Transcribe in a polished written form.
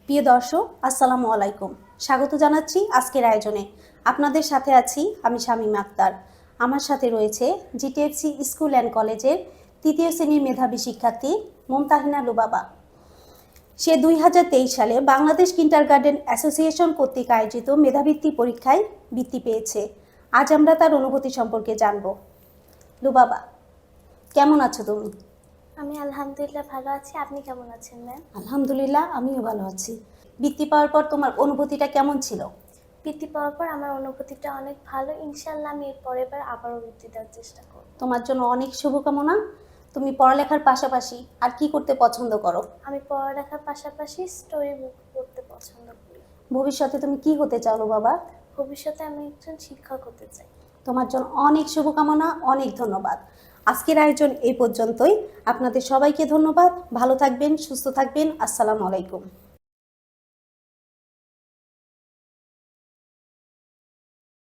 প্রিয় দর্শক, আসসালামু আলাইকুম। স্বাগত জানাচ্ছি আজকের আয়োজনে। আপনাদের সাথে আছি আমি শামীমা আক্তার। আমার সাথে রয়েছে জিটিএফসি স্কুল অ্যান্ড কলেজের তৃতীয় শ্রেণীর মেধাবী শিক্ষার্থী মুমতাহিনা লুবাবা। সে 2023 সালে বাংলাদেশ কিন্ডারগার্টেন অ্যাসোসিয়েশন কর্তৃক আয়োজিত মেধাবৃত্তি পরীক্ষায় বৃত্তি পেয়েছে। আজ আমরা তার অনুভূতি সম্পর্কে জানব। লুবাবা, কেমন আছো তুমি? আমি আলহামদুলিল্লাহ ভালো আছি। আপনি কেমন আছেন ম্যাম? আলহামদুলিল্লাহ, আমিও ভালো আছি। বৃত্তি পাওয়ার পর তোমার অনুভূতিটা কেমন ছিল? বৃত্তি পাওয়ার পর আমার অনুভূতিটা অনেক ভালো। ইনশাআল্লাহ আমি এর পরের বার আবারও বৃত্তি দেওয়ার চেষ্টা করব। তোমার জন্য অনেক শুভকামনা। তুমি পড়ালেখার পাশাপাশি আর কি করতে পছন্দ করো? আমি পড়ালেখার পাশাপাশি স্টোরি বুক পড়তে পছন্দ করি। ভবিষ্যতে তুমি কি হতে চাও বাবা? ভবিষ্যতে আমি একজন শিক্ষক হতে চাই। তোমার জন্য অনেক শুভকামনা, অনেক ধন্যবাদ। আজকের আয়োজন এই পর্যন্তই। আপনাদের সবাইকে ধন্যবাদ। ভালো থাকবেন, সুস্থ থাকবেন। আসসালামু আলাইকুম।